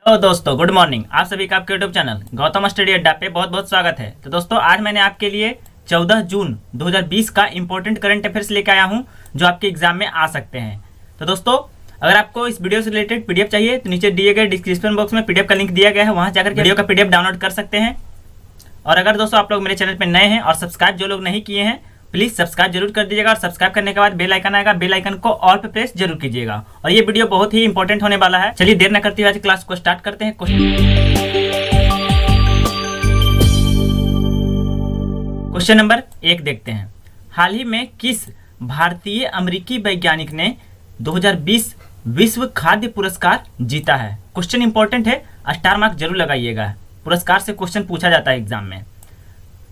Hello दोस्तों, good morning. आप सभी का आपके यूट्यूब चैनल गौतम स्टडी अड्डा पे बहुत बहुत स्वागत है। तो दोस्तों, आज मैंने आपके लिए 14 जून 2020 का इंपॉर्टेंट करंट अफेयर्स लेकर आया हूं जो आपके एग्जाम में आ सकते हैं। तो दोस्तों, अगर आपको इस वीडियो से रिलेटेड पीडीएफ चाहिए तो नीचे दिए गए डिस्क्रिप्शन बॉक्स में पीडीएफ का लिंक दिया गया है, वहां जाकर वीडियो का पीडीएफ डाउनलोड कर सकते हैं। और अगर दोस्तों आप लोग मेरे चैनल पर नए हैं और सब्सक्राइब जो लोग नहीं किए हैं, प्लीज सब्सक्राइब जरूर कर दीजिएगा। और सब्सक्राइब करने के बाद बेल आइकन आएगा, बेल आइकन को ऑल पे प्रेस जरूर कीजिएगा। और ये वीडियो बहुत ही इंपॉर्टेंट होने वाला है। चलिए देर न करते हुए आज क्लास को स्टार्ट करते हैं। क्वेश्चन नंबर 1 देखते हैं। हाल ही में किस भारतीय अमेरिकी वैज्ञानिक ने 2020 विश्व खाद्य पुरस्कार जीता है? क्वेश्चन इंपॉर्टेंट है, स्टार मार्क जरूर लगाइएगा। पुरस्कार से क्वेश्चन पूछा जाता है एग्जाम में।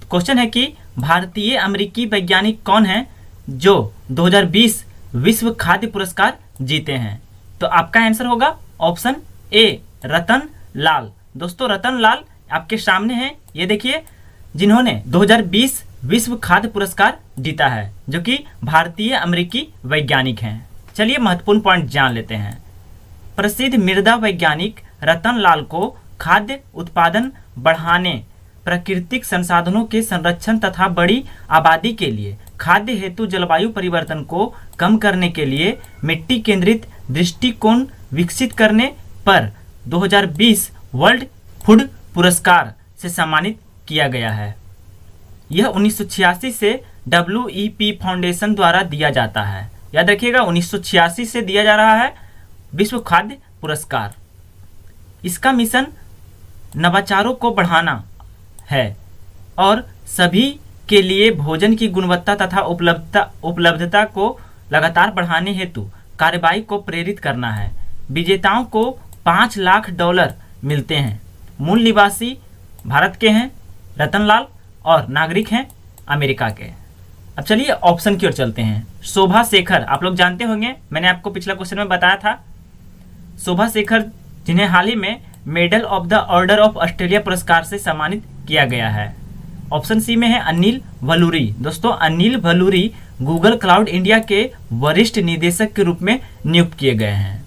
क्वेश्चन है कि भारतीय अमेरिकी वैज्ञानिक कौन है जो 2020 विश्व खाद्य पुरस्कार जीते हैं? तो आपका आंसर होगा ऑप्शन ए, रतन लाल। दोस्तों, रतन लाल आपके सामने हैं, ये देखिए, जिन्होंने 2020 विश्व खाद्य पुरस्कार जीता है, जो कि भारतीय अमेरिकी वैज्ञानिक हैं। चलिए महत्वपूर्ण पॉइंट जान लेते हैं। प्रसिद्ध मृदा वैज्ञानिक रतन लाल को खाद्य उत्पादन बढ़ाने, प्राकृतिक संसाधनों के संरक्षण तथा बड़ी आबादी के लिए खाद्य हेतु जलवायु परिवर्तन को कम करने के लिए मिट्टी केंद्रित दृष्टिकोण विकसित करने पर 2020 वर्ल्ड फूड पुरस्कार से सम्मानित किया गया है। यह 1986 से WEP फाउंडेशन द्वारा दिया जाता है। याद रखिएगा, 1986 से दिया जा रहा है विश्व खाद्य पुरस्कार। इसका मिशन नवाचारों को बढ़ाना है और सभी के लिए भोजन की गुणवत्ता तथा उपलब्धता को लगातार बढ़ाने हेतु कार्रवाई को प्रेरित करना है। विजेताओं को $5 लाख मिलते हैं। मूल निवासी भारत के हैं रतनलाल और नागरिक हैं अमेरिका के। अब चलिए ऑप्शन की ओर चलते हैं। शोभा शेखर, आप लोग जानते होंगे, मैंने आपको पिछला क्वेश्चन में बताया था। शोभा शेखर, जिन्हें हाल ही में medal of the order of Australia पुरस्कार से सम्मानित किया गया है। ऑप्शन सी में है अनिल वलूरी। दोस्तों, अनिल वलूरी गूगल क्लाउड इंडिया के वरिष्ठ निदेशक के रूप में नियुक्त किए गए हैं।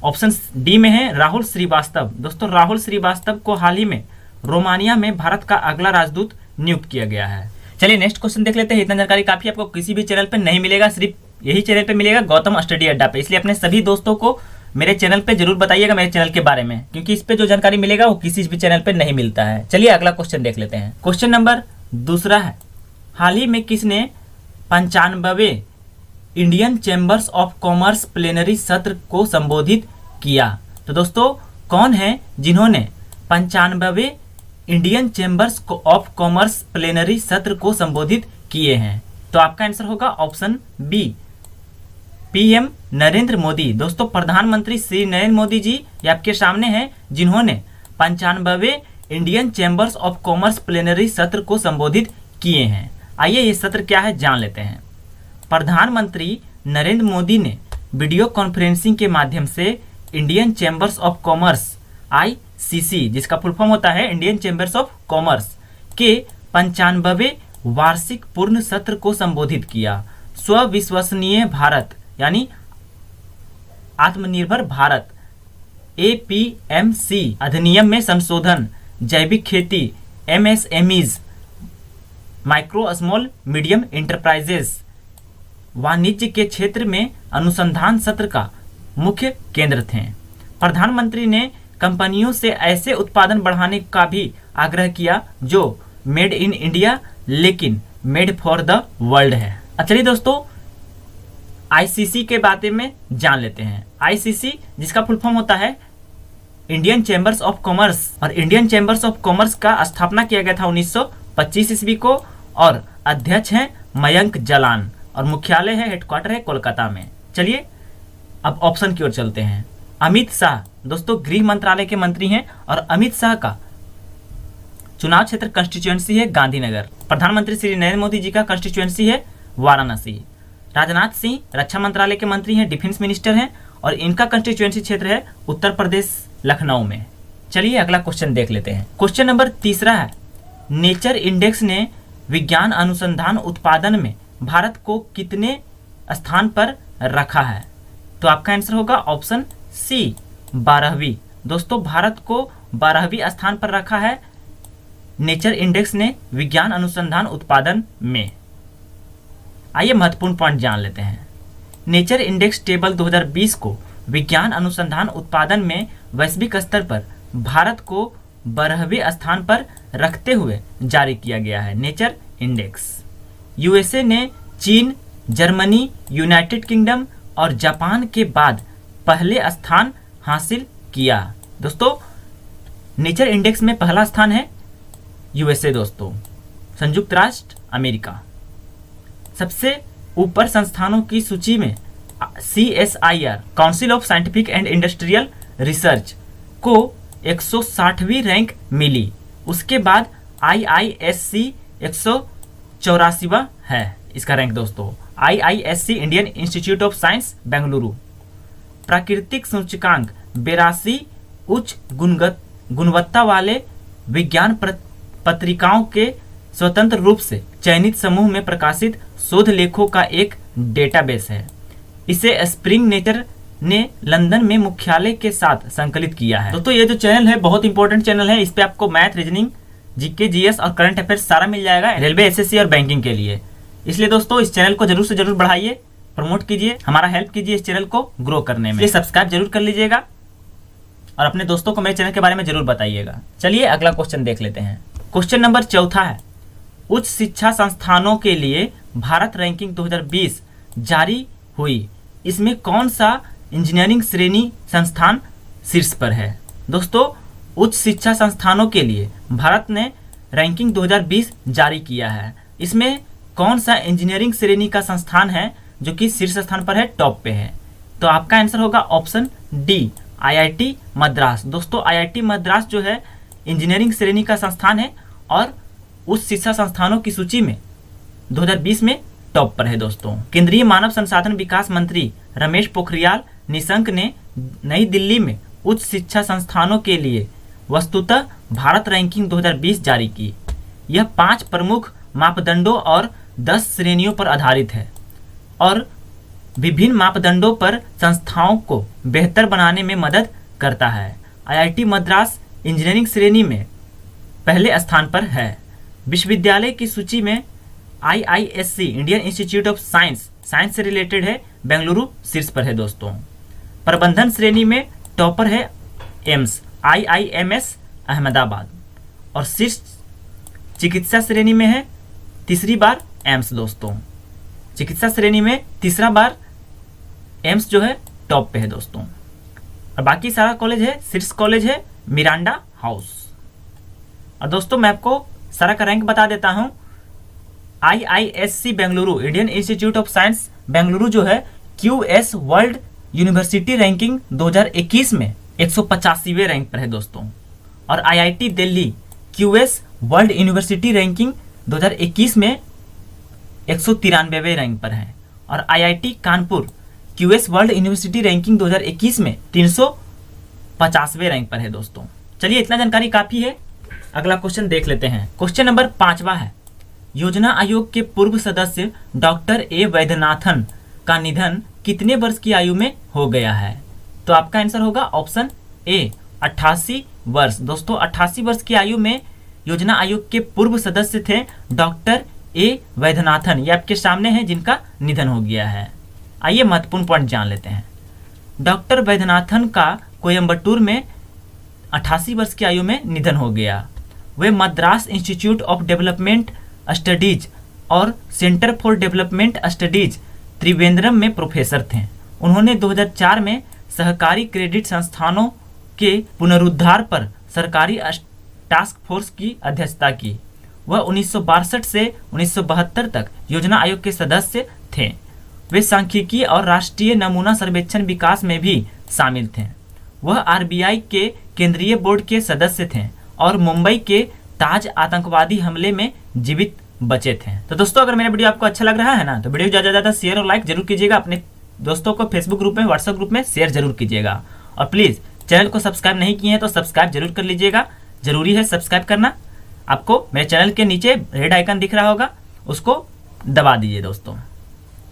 ऑप्शन डी में है राहुल श्रीवास्तव। दोस्तों, राहुल श्रीवास्तव को हाल ही में रोमानिया में भारत का अगला राजदूत नियुक्त किया गया है। चलिए नेक्स्ट क्वेश्चन देख लेते हैं। इतना जानकारी काफी आपको किसी भी चैनल पर नहीं मिलेगा, सिर्फ यही चैनल पर मिलेगा, गौतम स्टडी अड्डा पे। इसलिए अपने सभी दोस्तों को मेरे चैनल पे जरूर बताइएगा मेरे चैनल के बारे में, क्योंकि इस पे जो जानकारी मिलेगा वो किसी भी चैनल पे नहीं मिलता है। चलिए अगला क्वेश्चन देख लेते हैं। क्वेश्चन नंबर 2 है, हाल ही में किसने 95वें Indian chambers of commerce plenary सत्र को संबोधित किया? तो दोस्तों, कौन है जिन्होंने 95वें Indian chambers of commerce plenary सत्र को संबोधित किए हैं? तो आपका आंसर होगा option B, PM Narendra Modi. दोस्तों, प्रधानमंत्री श्री नरेंद्र मोदी जी ये आपके सामने हैं, जिन्होंने 95वें Indian chambers of commerce plenary सत्र को संबोधित किए हैं। आइए ये सत्र क्या है जान लेते हैं। प्रधानमंत्री नरेंद्र मोदी ने वीडियो कॉन्फ्रेंसिंग के माध्यम से Indian chambers of commerce ICC, जिसका फुल फॉर्म होता है इंडियन चैम्बर्स ऑफ कॉमर्स, के 95वें वार्षिक पूर्ण सत्र को संबोधित किया। स्विश्वसनीय भारत यानी आत्मनिर्भर भारत APMC अधिनियम में संशोधन, जैविक खेती, MSMEs micro small medium enterprises, वाणिज्य के क्षेत्र में अनुसंधान सत्र का मुख्य केंद्र थे। प्रधानमंत्री ने कंपनियों से ऐसे उत्पादन बढ़ाने का भी आग्रह किया जो मेड इन इंडिया लेकिन मेड फॉर द वर्ल्ड है। अब चलिए दोस्तों ICC के बारे में जान लेते हैं। ICC जिसका फुल फॉर्म होता है इंडियन चैम्बर्स ऑफ कॉमर्स, और इंडियन चैम्बर्स ऑफ कॉमर्स का स्थापना किया गया था 1925 ईस्वी को, और अध्यक्ष हैं मयंक जालान, और मुख्यालय है, हेडक्वार्टर है कोलकाता में। चलिए अब ऑप्शन की ओर चलते हैं। अमित शाह, दोस्तों गृह मंत्रालय के मंत्री हैं, और अमित शाह का चुनाव क्षेत्र कंस्टिट्यूएंसी है गांधीनगर। प्रधानमंत्री श्री नरेंद्र मोदी जी का कंस्टिट्यूएंसी है वाराणसी। राजनाथ सिंह रक्षा मंत्रालय के मंत्री हैं, डिफेंस मिनिस्टर हैं, और इनका कंस्टिट्यूएंसी क्षेत्र है उत्तर प्रदेश लखनऊ में। चलिए अगला क्वेश्चन देख लेते हैं। क्वेश्चन नंबर 3 है, नेचर इंडेक्स ने विज्ञान अनुसंधान उत्पादन में भारत को कितने स्थान पर रखा है? तो आपका आंसर होगा ऑप्शन सी 12वीं दोस्तों भारत को 12वें स्थान पर रखा है नेचर इंडेक्स ने विज्ञान अनुसंधान उत्पादन में। आइए महत्वपूर्ण पॉइंट जान लेते हैं। नेचर इंडेक्स टेबल 2020 को विज्ञान अनुसंधान उत्पादन में वैश्विक स्तर पर भारत को 12वें स्थान पर रखते हुए जारी किया गया है नेचर इंडेक्स। यूएसए ने चीन, जर्मनी, यूनाइटेड किंगडम और जापान के बाद पहले स्थान हासिल किया। दोस्तों नेचर इंडेक्स में पहला स्थान है यूएसए दोस्तों, संयुक्त राष्ट्र अमेरिका। सबसे ऊपर संस्थानों की सूची में CSIR council of scientific and industrial research को 160वीं रैंक मिली। उसके बाद IISc 184वां है इसका रैंक दोस्तों। IISc Indian institute of science Bengaluru. प्राकृतिक सूचकांक 82 उच्च गुणवत्ता वाले विज्ञान पत्रिकाओं के स्वतंत्र रूप से चयनित समूह में प्रकाशित शोध लेखों का एक डेटाबेस है। इसे स्प्रिंग नेचर ने लंदन में मुख्यालय के साथ संकलित किया है। दोस्तों ये जो चैनल है बहुत इंपॉर्टेंट चैनल है। इस पे आपको मैथ, रीजनिंग, जीके, जीएस और करंट अफेयर्स सारा मिल जाएगा रेलवे, एसएससी और बैंकिंग के लिए। इसलिए दोस्तों इस चैनल को जरूर से जरूर बढ़ाइए, प्रमोट कीजिए, हमारा हेल्प कीजिए इस चैनल को ग्रो करने में। सब्सक्राइब जरूर कर लीजिएगा और अपने दोस्तों को मेरे चैनल के बारे में जरूर बताइएगा। चलिए अगला क्वेश्चन देख लेते हैं। क्वेश्चन नंबर 4 है, उच्च शिक्षा संस्थानों के लिए भारत रैंकिंग 2020 जारी हुई। इसमें कौन सा इंजीनियरिंग श्रेणी संस्थान शीर्ष पर है? दोस्तों उच्च शिक्षा संस्थानों के लिए भारत ने रैंकिंग 2020 जारी किया है। इसमें कौन सा इंजीनियरिंग श्रेणी का संस्थान है जो कि शीर्ष स्थान पर है, टॉप पे है? तो आपका आंसर होगा ऑप्शन डी, IIT मद्रास। दोस्तों IIT मद्रास जो है इंजीनियरिंग श्रेणी का संस्थान है और उच्च शिक्षा संस्थानों की सूची में 2020 में टॉप पर है दोस्तों। केंद्रीय मानव संसाधन विकास मंत्री रमेश पोखरियाल निशंक ने नई दिल्ली में उच्च शिक्षा संस्थानों के लिए वस्तुतः भारत रैंकिंग 2020 जारी की। यह 5 प्रमुख मापदंडों और 10 श्रेणियों पर आधारित है और विभिन्न मापदंडों पर संस्थाओं को बेहतर बनाने में मदद करता है। IIT मद्रास इंजीनियरिंग श्रेणी में पहले स्थान पर है। विश्वविद्यालय की सूची में IISc Indian institute of science से रिलेटेड है, बेंगलुरु शीर्ष पर है दोस्तों। प्रबंधन श्रेणी में टॉपर है एम्स, IIMS अहमदाबाद और शीर्ष चिकित्सा श्रेणी में है तीसरी बार एम्स दोस्तों। चिकित्सा श्रेणी में तीसरा बार एम्स जो है टॉप पे है दोस्तों। और बाकी सारा कॉलेज है, शीर्ष कॉलेज है मिरांडा हाउस। और दोस्तों मैं आपको सारा का रैंक बता देता हूं। IISc Bengaluru Indian institute of science Bengaluru जो है QS वर्ल्ड यूनिवर्सिटी रैंकिंग 2021 में 185वें रैंक पर है दोस्तों। और IIT Delhi QS world university ranking 2021 में 193वें रैंक पर है। और IIT Kanpur QS world university ranking 2021 में 350वें रैंक पर है दोस्तों। चलिए इतना जानकारी काफी है, अगला क्वेश्चन देख लेते हैं। क्वेश्चन नंबर 5वां है, योजना आयोग के पूर्व सदस्य डॉक्टर A वैद्यनाथन का निधन कितने वर्ष की आयु में हो गया है? तो आपका आंसर होगा ऑप्शन ए, 88 वर्ष। दोस्तों 88 वर्ष की आयु में योजना आयोग के पूर्व सदस्य थे डॉक्टर A वैद्यनाथन। ये आपके सामने है जिनका निधन हो गया है। आइए महत्वपूर्ण पॉइंट जान लेते हैं। डॉक्टर वैद्यनाथन का कोयम्बटूर में 88 वर्ष की आयु में निधन हो गया। वे Madras institute of development studies और centre for development studies Trivandrum में प्रोफेसर थे। उन्होंने 2004 में सहकारी क्रेडिट संस्थानों के पुनरुद्धार पर सरकारी टास्क फोर्स की अध्यक्षता की। वह 1962 से 1972 तक योजना आयोग के सदस्य थे। वे सांख्यिकी और राष्ट्रीय नमूना सर्वेक्षण विकास में भी शामिल थे। वह RBI के केंद्रीय बोर्ड के सदस्य थे और मुंबई के ताज आतंकवादी हमले में जीवित बचे थे। तो दोस्तों अगर मेरा वीडियो आपको अच्छा लग रहा है ना तो वीडियो ज़्यादा ज़्यादा शेयर और लाइक जरूर कीजिएगा। अपने दोस्तों को फेसबुक ग्रुप में, व्हाट्सएप ग्रुप में शेयर जरूर कीजिएगा। और प्लीज़ चैनल को सब्सक्राइब नहीं किए हैं तो सब्सक्राइब जरूर कर लीजिएगा, जरूरी है सब्सक्राइब करना। आपको मेरे चैनल के नीचे रेड आइकन दिख रहा होगा, उसको दबा दीजिए दोस्तों।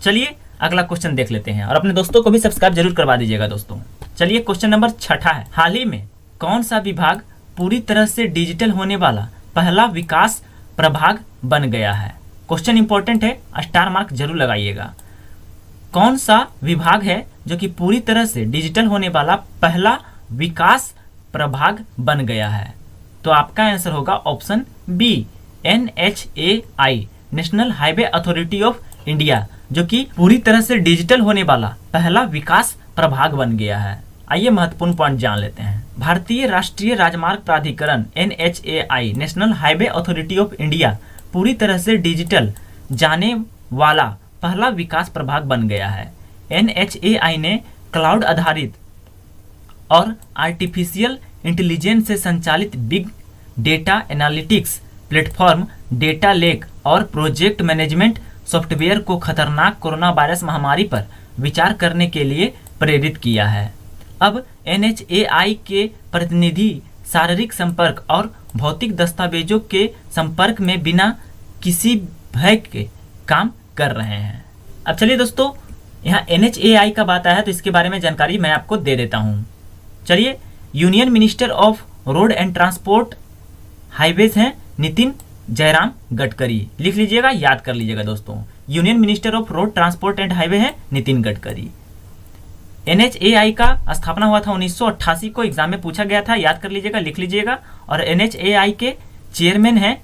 चलिए अगला क्वेश्चन देख लेते हैं और अपने दोस्तों को भी सब्सक्राइब जरूर करवा दीजिएगा दोस्तों। चलिए क्वेश्चन नंबर 6 है, हाल ही में कौन सा विभाग पूरी तरह से डिजिटल होने वाला पहला विकास प्रभाग बन गया है? क्वेश्चन इंपॉर्टेंट है, स्टार मार्क जरूर लगाइएगा। कौन सा विभाग है जो कि पूरी तरह से डिजिटल होने वाला पहला विकास प्रभाग बन गया है? तो आपका आंसर होगा option B, NHAI, national highway authority of India, जो कि पूरी तरह से डिजिटल होने वाला पहला विकास प्रभाग बन गया है। आइए महत्वपूर्ण पॉइंट जान लेते हैं। भारतीय राष्ट्रीय राजमार्ग प्राधिकरण NHAI, national highway authority of India, पूरी तरह से डिजिटल जाने वाला पहला विकास प्रभाग बन गया है। NHAI ने क्लाउड आधारित और आर्टिफिशियल इंटेलिजेंस से संचालित big data analytics platform, data lake और प्रोजेक्ट मैनेजमेंट सॉफ्टवेयर को खतरनाक कोरोना वायरस महामारी पर विचार करने के लिए प्रेरित किया है। अब NHAI के प्रतिनिधि शारीरिक संपर्क और भौतिक दस्तावेजों के संपर्क में बिना किसी भय के काम कर रहे हैं। अब चलिए दोस्तों, यहाँ NHAI का बात आया है तो इसके बारे में जानकारी मैं आपको दे देता हूँ। चलिए, union minister of road and transport highways हैं नितिन जयराम गडकरी। लिख लीजिएगा, याद कर लीजिएगा दोस्तों। Union minister of road transport and highway हैं नितिन गडकरी। NHAI का स्थापना हुआ था 1988 को, एग्जाम में पूछा गया था, याद कर लीजिएगा, लिख लीजिएगा। और NHAI के चेयरमैन हैं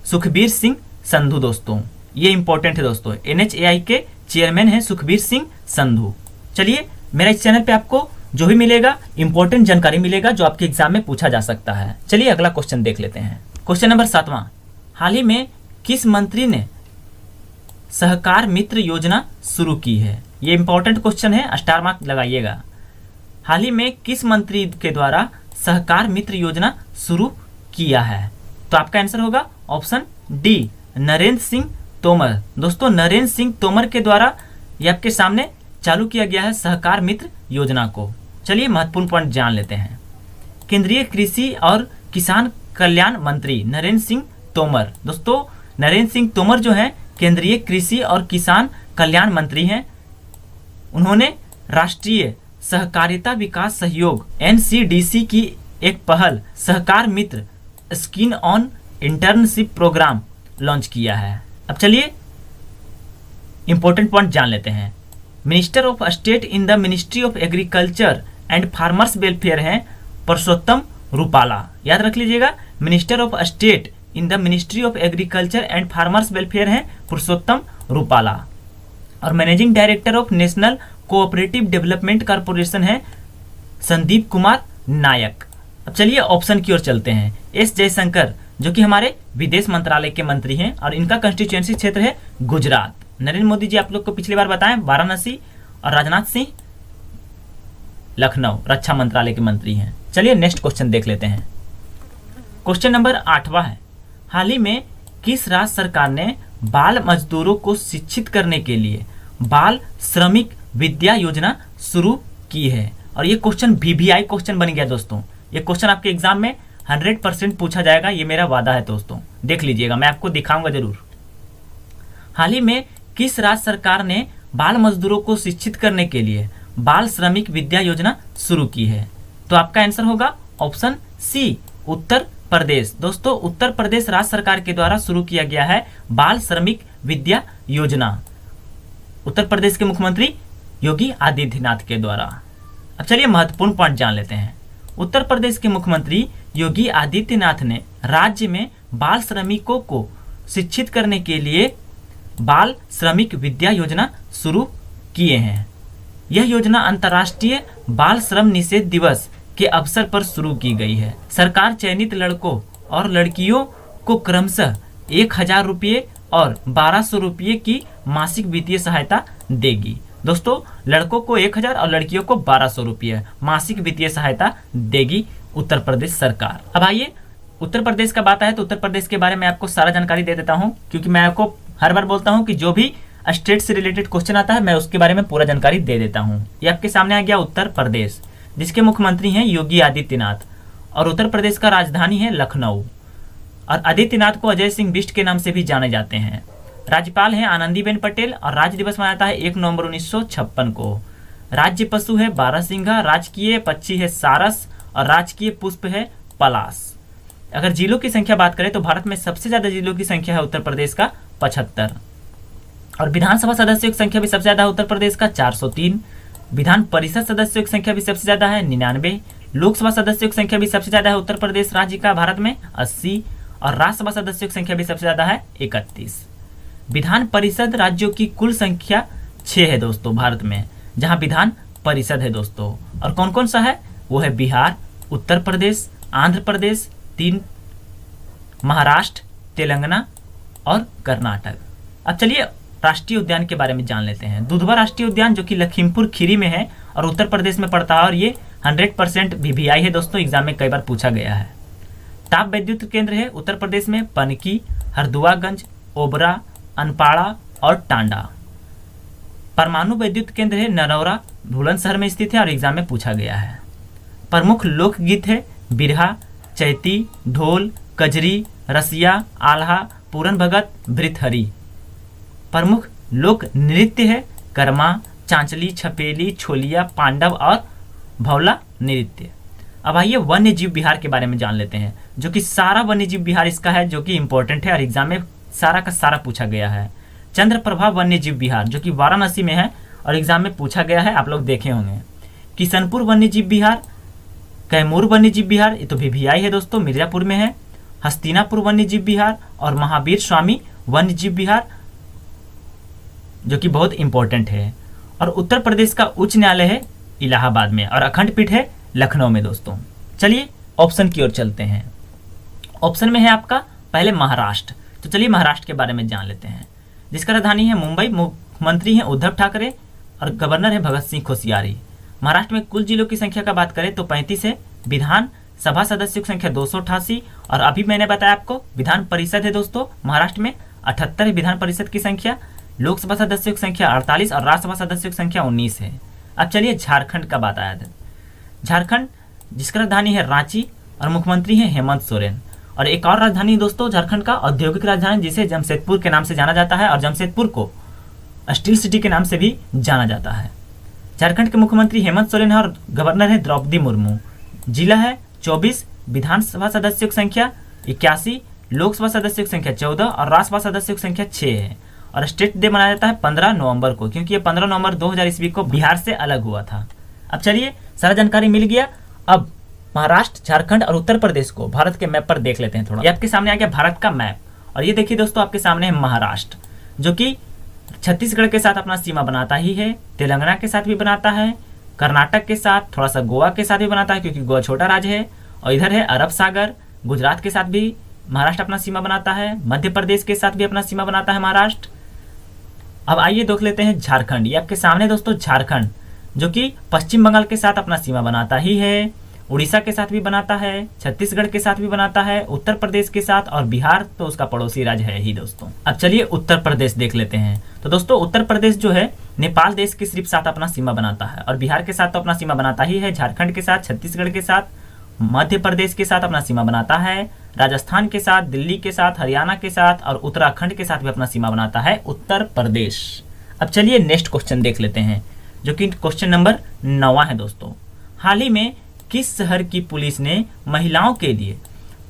सुखबीर सिंह संधू दोस्तों, ये इंपॉर्टेंट है दोस्तों। NHAI के चेयरमैन हैं सुखबीर सिंह संधू। चलिए, मेरा इस चैनल पे आपको जो भी मिलेगा इंपॉर्टेंट जानकारी मिलेगा जो आपके एग्जाम में पूछा जा सकता है। चलिए अगला क्वेश्चन देख लेते हैं। क्वेश्चन नंबर 7वां, हाल ही में किस मंत्री ने सहकार मित्र योजना शुरू की है? ये इंपॉर्टेंट क्वेश्चन है, स्टार मार्क लगाइएगा। हाल ही में किस मंत्री के द्वारा सहकार मित्र योजना शुरू किया है? तो आपका आंसर होगा ऑप्शन डी, नरेंद्र सिंह तोमर। दोस्तों, नरेंद्र सिंह तोमर के द्वारा ये आपके सामने चालू किया गया है सहकार मित्र योजना को। चलिए महत्वपूर्ण पॉइंट जान लेते हैं। केंद्रीय कृषि और किसान कल्याण मंत्री नरेंद्र सिंह तोमर। दोस्तों, नरेंद्र सिंह तोमर जो है केंद्रीय कृषि और किसान कल्याण मंत्री हैं। उन्होंने राष्ट्रीय सहकारिता विकास सहयोग NCDC की एक पहल Sahakar Mitra scheme on internship programme launch किया है। अब चलिए इंपॉर्टेंट पॉइंट जान लेते हैं। Minister of state in the ministry of agriculture and farmers welfare हैं पुरुषोत्तम रूपाला। याद रख लीजिएगा, minister of state in the ministry of agriculture and farmers welfare हैं पुरुषोत्तम रूपाला। और managing director of national cooperative development corporation है संदीप कुमार नायक। अब चलिए ऑप्शन की ओर चलते हैं। S जयशंकर, जो कि हमारे विदेश मंत्रालय के मंत्री हैं और इनका कंस्टिट्यूएंसी क्षेत्र है गुजरात। नरेंद्र मोदी जी आप लोग को पिछली बार बताएं वाराणसी, और राजनाथ सिंह लखनऊ रक्षा मंत्रालय के मंत्री हैं। चलिए नेक्स्ट क्वेश्चन देख लेते हैं। क्वेश्चन नंबर 8वां है, हाल ही में किस राज्य सरकार ने बाल मजदूरों को शिक्षित करने के लिए बाल श्रमिक विद्या योजना शुरू की है? और ये क्वेश्चन VVI क्वेश्चन बन गया दोस्तों। ये क्वेश्चन आपके एग्जाम में 100% पूछा जाएगा, ये मेरा वादा है दोस्तों। देख लीजिएगा, मैं आपको दिखाऊंगा जरूर। हाल ही में किस राज्य सरकार ने बाल मजदूरों को शिक्षित करने के लिए बाल श्रमिक विद्या योजना शुरू की है? तो आपका आंसर होगा ऑप्शन सी, उत्तर प्रदेश। दोस्तों, उत्तर प्रदेश राज्य सरकार के द्वारा शुरू किया गया है बाल श्रमिक विद्या योजना, उत्तर प्रदेश के मुख्यमंत्री योगी आदित्यनाथ के द्वारा। अब चलिए महत्वपूर्ण पॉइंट जान लेते हैं। उत्तर प्रदेश के मुख्यमंत्री योगी आदित्यनाथ ने राज्य में बाल श्रमिकों को शिक्षित करने के लिए बाल श्रमिक विद्या योजना शुरू किए हैं। यह योजना अंतर्राष्ट्रीय बाल श्रम निषेध दिवस के अवसर पर शुरू की गई है। सरकार चयनित लड़कों और लड़कियों को क्रमशः 1000 रुपये और 1200 रुपये की मासिक वित्तीय सहायता देगी। दोस्तों, लड़कों को 1000 और लड़कियों को 1200 रुपये मासिक वित्तीय सहायता देगी उत्तर प्रदेश सरकार। अब आइए, उत्तर प्रदेश का बात आए तो उत्तर प्रदेश के बारे में आपको सारा जानकारी दे देता हूं, क्योंकि मैं आपको हर बार बोलता हूं कि जो भी स्टेट से रिलेटेड क्वेश्चन आता है मैं उसके बारे में पूरा जानकारी दे देता हूं। ये आपके सामने आ गया उत्तर प्रदेश, जिसके मुख्यमंत्री हैं योगी आदित्यनाथ, और उत्तर प्रदेश का राजधानी है लखनऊ। और आदित्यनाथ को अजय सिंह बिष्ट के नाम से भी जाने जाते हैं। राज्यपाल हैं आनंदीबेन पटेल, और राज्य दिवस मनाता है 1 नवंबर 1956 को। राज्य पशु है बारहसिंघा, राजकीय पक्षी है सारस, और राजकीय पुष्प है पलाश। अगर जिलों की संख्या बात करें तो भारत में सबसे ज्यादा जिलों की संख्या है उत्तर प्रदेश का 75, और विधानसभा सदस्यों की संख्या भी सबसे ज्यादा है उत्तर प्रदेश का 403, विधान परिषद सदस्यों की संख्या भी सबसे ज्यादा है 99, लोकसभा सदस्यों की संख्या भी सबसे ज्यादा है उत्तर प्रदेश राज्य का भारत में 80, और राज्यसभा सदस्यों की संख्या भी सबसे ज्यादा है 31। विधान परिषद राज्यों की कुल संख्या 6 है दोस्तों भारत में, जहां विधान परिषद है दोस्तों। और कौन कौन सा है? वो है बिहार, उत्तर प्रदेश, आंध्र प्रदेश, 3 महाराष्ट्र, तेलंगाना और कर्नाटक। अब चलिए राष्ट्रीय उद्यान के बारे में जान लेते हैं। दुधवा राष्ट्रीय उद्यान जो कि लखीमपुर खीरी में है और उत्तर प्रदेश में पड़ता है, और ये 100% VVI है दोस्तों, एग्जाम में कई बार पूछा गया है। ताप विद्युत केंद्र है उत्तर प्रदेश में पनकी, हरदुआगंज, ओबरा, अनपाड़ा और टांडा। परमाणु विद्युत केंद्र है नरौरा, बुलंदशहर में स्थित है और एग्जाम में पूछा गया है। प्रमुख लोकगीत है बिरहा, चैती, ढोल, कजरी, रसिया, आल्हा, पूरन भगत, भृतहरि। प्रमुख लोक नृत्य है कर्मा, चांचली, छपेली, छोलिया, पांडव और भौला नृत्य। अब आइए वन्य जीव विहार के बारे में जान लेते हैं, जो कि सारा वन्य जीव विहार इसका है, जो कि इंपॉर्टेंट है और एग्जाम में सारा का सारा पूछा गया है। चंद्रप्रभा वन्य जीव विहार जो कि वाराणसी में है और एग्जाम में पूछा गया है, आप लोग देखे होंगे। किशनपुर वन्य जीव विहार, कैमूर वन्य जीव विहार, ये तो VVI है दोस्तों, मिर्जापुर में है। हस्तिनापुर वन्य जीव विहार और महावीर स्वामी वन्य जीव विहार, जो कि बहुत इंपॉर्टेंट है। और उत्तर प्रदेश का उच्च न्यायालय है इलाहाबाद में और अखंड पीठ है लखनऊ में दोस्तों। चलिए ऑप्शन की ओर चलते हैं। ऑप्शन में है आपका पहले महाराष्ट्र, तो चलिए महाराष्ट्र के बारे में जान लेते हैं, जिसका राजधानी है मुंबई, मुख्यमंत्री हैं उद्धव ठाकरे और गवर्नर है भगत सिंह कोश्यारी। महाराष्ट्र में कुल जिलों की संख्या का बात करें तो 35 है। विधान सभा सदस्यों की संख्या 288, और अभी मैंने बताया आपको विधान परिषद है दोस्तों महाराष्ट्र में 78 है विधान परिषद की संख्या। लोकसभा सदस्यों की संख्या 48 और राज्यसभा सदस्यों की संख्या 19 है। अब चलिए झारखंड का बात आया था। झारखंड जिसका राजधानी है रांची और मुख्यमंत्री है हेमंत सोरेन। और एक और राजधानी दोस्तों झारखंड का औद्योगिक राजधानी, जिसे जमशेदपुर के नाम से जाना जाता है और जमशेदपुर को स्टील सिटी के नाम से भी जाना जाता है। झारखंड के मुख्यमंत्री हेमंत सोरेन है और गवर्नर है द्रौपदी मुर्मू। जिला है 24, विधानसभा सदस्यों की संख्या 81, लोकसभा सदस्यों की संख्या 14 और राज्यसभा सदस्यों की संख्या 6 है। और स्टेट डे मनाया जाता है 15 नवंबर को, क्योंकि ये 15 नवंबर 2000 ईस्वी को बिहार से अलग हुआ था। अब चलिए सारा जानकारी मिल गया। अब महाराष्ट्र, झारखंड और उत्तर प्रदेश को भारत के मैप पर देख लेते हैं थोड़ा। ये आपके सामने आ गया भारत का मैप, और ये देखिए दोस्तों आपके सामने है महाराष्ट्र, जो कि छत्तीसगढ़ के साथ अपना सीमा बनाता ही है, तेलंगाना के साथ भी बनाता है, कर्नाटक के साथ, थोड़ा सा गोवा के साथ भी बनाता है क्योंकि गोवा छोटा राज्य है, और इधर है अरब सागर, गुजरात के साथ भी महाराष्ट्र अपना सीमा बनाता है, मध्य प्रदेश के साथ भी अपना सीमा बनाता है महाराष्ट्र। अब आइए देख लेते हैं झारखंड। ये आपके सामने दोस्तों झारखंड, जो कि पश्चिम बंगाल के साथ अपना सीमा बनाता ही है, उड़ीसा के साथ भी बनाता है, छत्तीसगढ़ के साथ भी बनाता है, उत्तर प्रदेश के साथ, और बिहार तो उसका पड़ोसी राज्य है ही दोस्तों। अब चलिए उत्तर प्रदेश देख लेते हैं। तो दोस्तों उत्तर प्रदेश जो है नेपाल देश के सिर्फ साथ अपना सीमा बनाता है, और बिहार के साथ तो अपना सीमा बनाता ही है, झारखंड के साथ, छत्तीसगढ़ के साथ, मध्य प्रदेश के साथ अपना सीमा बनाता है, राजस्थान के साथ, दिल्ली के साथ, हरियाणा के साथ और उत्तराखंड के साथ भी अपना सीमा बनाता है उत्तर प्रदेश। अब चलिए नेक्स्ट क्वेश्चन देख लेते हैं, जो कि क्वेश्चन नंबर 9 है दोस्तों। हाल ही में किस शहर की पुलिस ने महिलाओं के लिए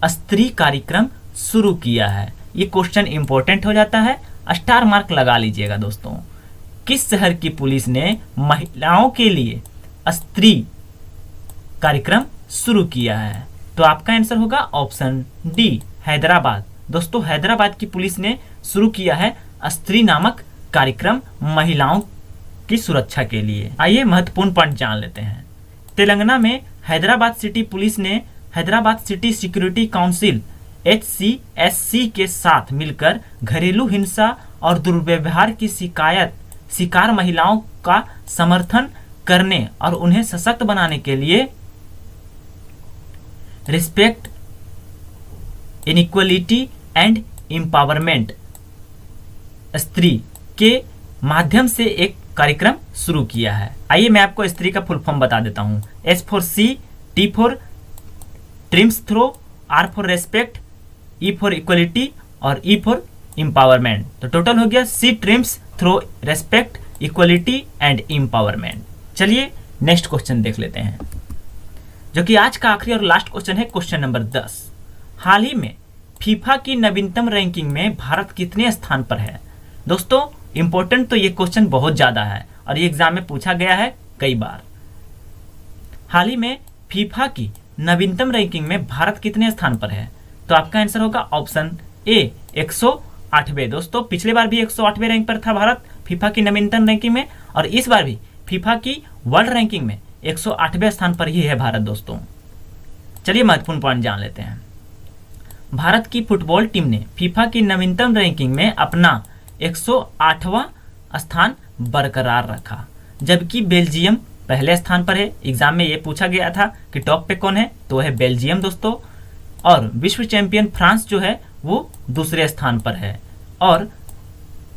स्त्री कार्यक्रम शुरू किया है? ये क्वेश्चन इंपॉर्टेंट हो जाता है, स्टार मार्क लगा लीजिएगा दोस्तों। किस शहर की पुलिस ने महिलाओं के लिए स्त्री कार्यक्रम शुरू किया है? तो आपका आंसर होगा ऑप्शन डी, हैदराबाद। दोस्तों हैदराबाद की पुलिस ने शुरू किया है स्त्री नामक कार्यक्रम महिलाओं की सुरक्षा के लिए। आइए महत्वपूर्ण पॉइंट जान लेते हैं। तेलंगाना में हैदराबाद सिटी पुलिस ने Hyderabad city security council HCSC के साथ मिलकर घरेलू हिंसा और दुर्व्यवहार की शिकार महिलाओं का समर्थन करने और उन्हें सशक्त बनाने के लिए रिस्पेक्ट, इनइक्वलिटी एंड एम्पावरमेंट स्त्री के माध्यम से एक कार्यक्रम शुरू किया है। आइए मैं आपको स्त्री का फुल फॉर्म बता देता हूं। S for sea, T for trims throw, R for respect, E for equality और E फॉर एम्पावरमेंट। तो टोटल हो गया sea trims throw respect, equality and empowerment. चलिए नेक्स्ट क्वेश्चन देख लेते हैं, जो कि आज का आखिरी और लास्ट क्वेश्चन है, क्वेश्चन नंबर 10। हाल ही में फीफा की नवीनतम रैंकिंग में भारत कितने स्थान पर है? दोस्तों इंपॉर्टेंट तो ये क्वेश्चन बहुत ज्यादा है और ये एग्जाम में पूछा गया है कई बार। हाल ही में फीफा की नवीनतम रैंकिंग में भारत कितने स्थान पर है? तो आपका आंसर होगा ऑप्शन ए 108वें। दोस्तों पिछले बार भी 108वें रैंक पर था भारत फीफा की नवीनतम रैंकिंग में, और इस बार भी फीफा की वर्ल्ड रैंकिंग में 108वें स्थान पर ही है भारत। दोस्तों चलिए महत्वपूर्ण पॉइंट जान लेते हैं। भारत की फुटबॉल टीम ने फीफा की नवीनतम रैंकिंग में अपना 108वां स्थान बरकरार रखा, जबकि बेल्जियम पहले स्थान पर है। एग्जाम में ये पूछा गया था कि टॉप पे कौन है, तो है बेल्जियम दोस्तों। और विश्व चैंपियन फ्रांस जो है वो दूसरे स्थान पर है, और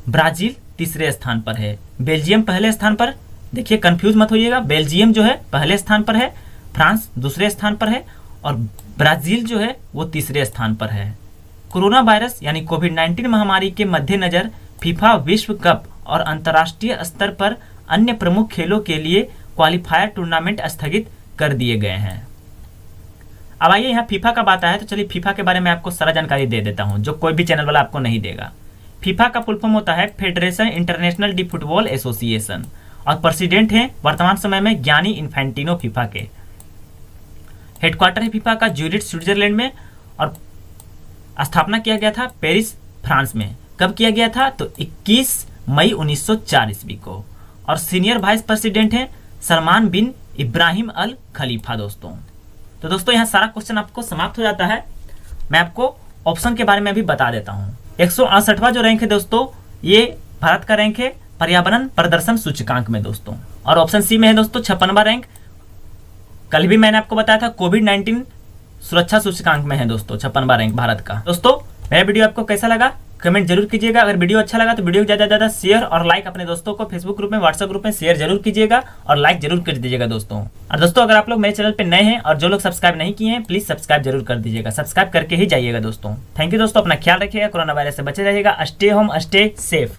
ब्राजील तीसरे स्थान पर है। बेल्जियम पहले स्थान पर, देखिए कंफ्यूज मत होइएगा, बेल्जियम जो है पहले स्थान पर है, फ्रांस दूसरे स्थान पर है, और ब्राजील जो है वो तीसरे स्थान पर है। कोरोना वायरस यानी कोविड-19 महामारी के मद्देनजर फीफा विश्व कप और अंतर्राष्ट्रीय स्तर पर अन्य प्रमुख खेलों के लिए क्वालिफायर टूर्नामेंट स्थगित कर दिए गए हैं। अब आइए यहाँ फीफा का बात आया तो चलिए फीफा के बारे में आपको सारा जानकारी दे देता हूँ, जो कोई भी चैनल वाला आपको नहीं देगा। फीफा का फुल फॉर्म होता है federation international D football association, और प्रेसिडेंट हैं वर्तमान समय में गियानी इन्फेंटिनो फीफा के। हेडक्वार्टर है फीफा का ज्यूरिख स्विट्जरलैंड में, और स्थापना किया गया था पेरिस फ्रांस में। कब किया गया था? तो 21 मई 1904 ईस्वी को। और सीनियर वाइस प्रेसिडेंट हैं सलमान बिन इब्राहिम अल खलीफा। दोस्तों तो यहाँ सारा क्वेश्चन आपको समाप्त हो जाता है। मैं आपको ऑप्शन के बारे में भी बता देता हूँ। 168वां जो रैंक है दोस्तों, ये भारत का रैंक है पर्यावरण प्रदर्शन सूचकांक में दोस्तों। और ऑप्शन सी में है दोस्तों 56वां रैंक। कल भी मैंने आपको बताया था कोविड-19 सुरक्षा सूचकांक में है दोस्तों 56वां रैंक भारत का। दोस्तों मेरा वीडियो आपको कैसा लगा कमेंट जरूर कीजिएगा। अगर वीडियो अच्छा लगा तो वीडियो को ज़्यादा से ज़्यादा शेयर और लाइक अपने दोस्तों को फेसबुक ग्रुप में, व्हाट्सएप ग्रुप में शेयर जरूर कीजिएगा और लाइक जरूर कर दीजिएगा दोस्तों। और दोस्तों अगर आप लोग मेरे चैनल पे नए हैं और जो लोग सब्सक्राइब नहीं किए हैं प्लीज सब्सक्राइब जरूर कर दीजिएगा, सब्सक्राइब करके ही जाइएगा दोस्तों। थैंक यू दोस्तों, अपना ख्याल रखिएगा, कोरोना वायरस से बचे रहिएगा। Stay home stay safe.